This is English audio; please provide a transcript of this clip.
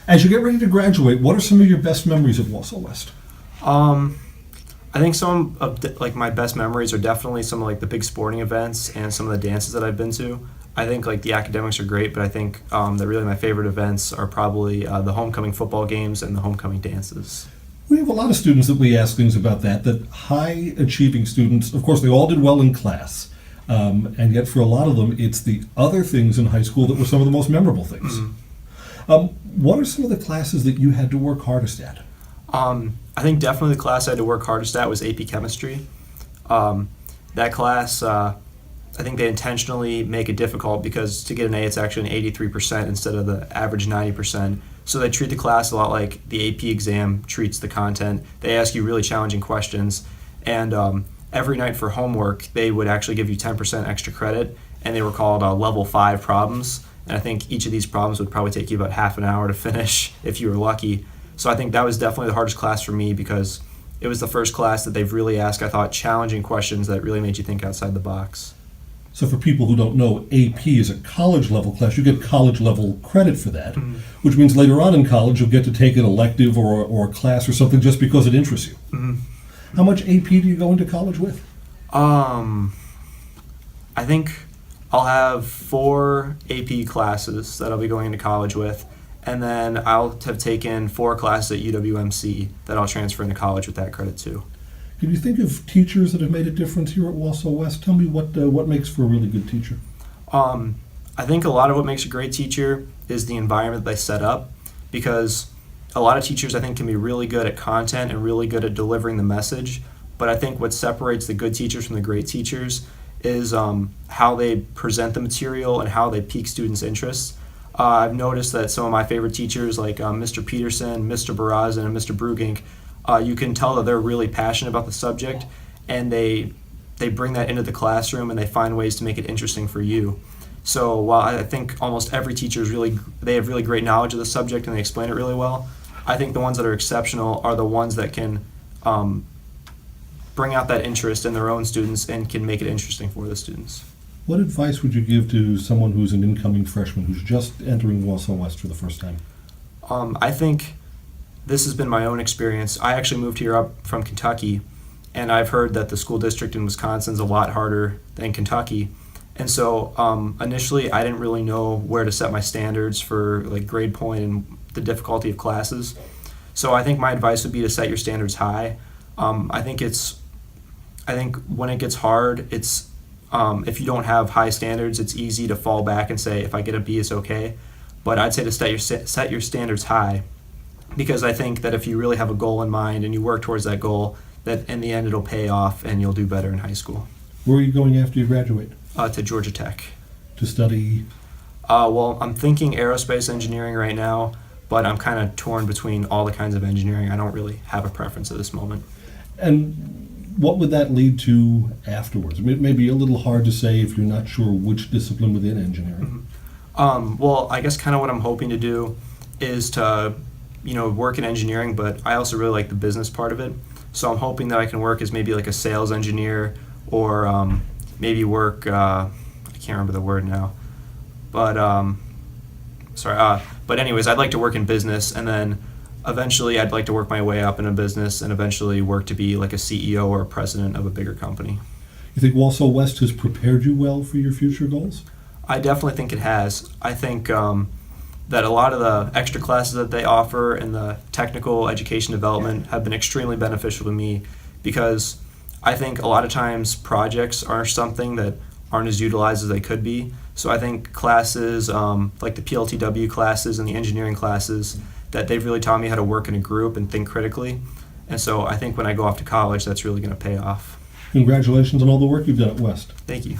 As you get ready to graduate, what are some of your best memories of Wausau West? I think some of my best memories are definitely some of the big sporting events and some of the dances that I've been to. I think the academics are great, but I think that really my favorite events are probably the homecoming football games and the homecoming dances. We have a lot of students that we ask things about that high achieving students, of course, they all did well in class. And yet for a lot of them, it's the other things in high school that were some of the most memorable things. What are some of the classes that you had to work hardest at? I think definitely the class I had to work hardest at was AP Chemistry. That class, I think they intentionally make it difficult because to get an A, it's actually an 83% instead of the average 90%. So they treat the class a lot like the AP exam treats the content. They ask you really challenging questions, and every night for homework, they would actually give you 10% extra credit, and they were called level 5 problems. And I think each of these problems would probably take you about half an hour to finish if you were lucky. So I think that was definitely the hardest class for me because it was the first class that they've really asked, I thought, challenging questions that really made you think outside the box. So for people who don't know, AP is a college level class. You get college level credit for that, which means later on in college you'll get to take an elective or a class or something just because it interests you. How much AP do you go into college with? I think I'll have 4 AP classes that I'll be going into college with, and then I'll have taken 4 classes at UWMC that I'll transfer into college with that credit too. Can you think of teachers that have made a difference here at Wausau West? Tell me what makes for a really good teacher. I think a lot of what makes a great teacher is the environment they set up, because a lot of teachers I think can be really good at content and really good at delivering the message, but I think what separates the good teachers from the great teachers is how they present the material and how they pique students' interests. I've noticed that some of my favorite teachers like Mr. Peterson, Mr. Barazin, and Mr. Brugink, you can tell that they're really passionate about the subject, and they bring that into the classroom and they find ways to make it interesting for you. So while I think almost every teacher they have really great knowledge of the subject and they explain it really well, I think the ones that are exceptional are the ones that can bring out that interest in their own students and can make it interesting for the students. What advice would you give to someone who's an incoming freshman who's just entering Wausau West for the first time? I think this has been my own experience. I actually moved here up from Kentucky, and I've heard that the school district in Wisconsin is a lot harder than Kentucky. And so initially I didn't really know where to set my standards for grade point and the difficulty of classes. So I think my advice would be to set your standards high. I think when it gets hard, it's if you don't have high standards, it's easy to fall back and say, if I get a B, it's okay. But I'd say to set your standards high, because I think that if you really have a goal in mind and you work towards that goal, that in the end it'll pay off and you'll do better in high school. Where are you going after you graduate? To Georgia Tech. To study? Well, I'm thinking aerospace engineering right now, but I'm kind of torn between all the kinds of engineering. I don't really have a preference at this moment. And what would that lead to afterwards? It may be a little hard to say if you're not sure which discipline within engineering. Well, I guess kind of what I'm hoping to do is to work in engineering, but I also really like the business part of it. So I'm hoping that I can work as maybe a sales engineer, or maybe work, I can't remember the word now, but but anyways, I'd like to work in business, and then eventually I'd like to work my way up in a business and eventually work to be a CEO or a president of a bigger company. You think Wausau West has prepared you well for your future goals? I definitely think it has. I think that a lot of the extra classes that they offer and the technical education development have been extremely beneficial to me, because I think a lot of times projects are something that aren't as utilized as they could be. So I think classes like the PLTW classes and the engineering classes, that they've really taught me how to work in a group and think critically. And so I think when I go off to college, that's really going to pay off. Congratulations on all the work you've done at West. Thank you.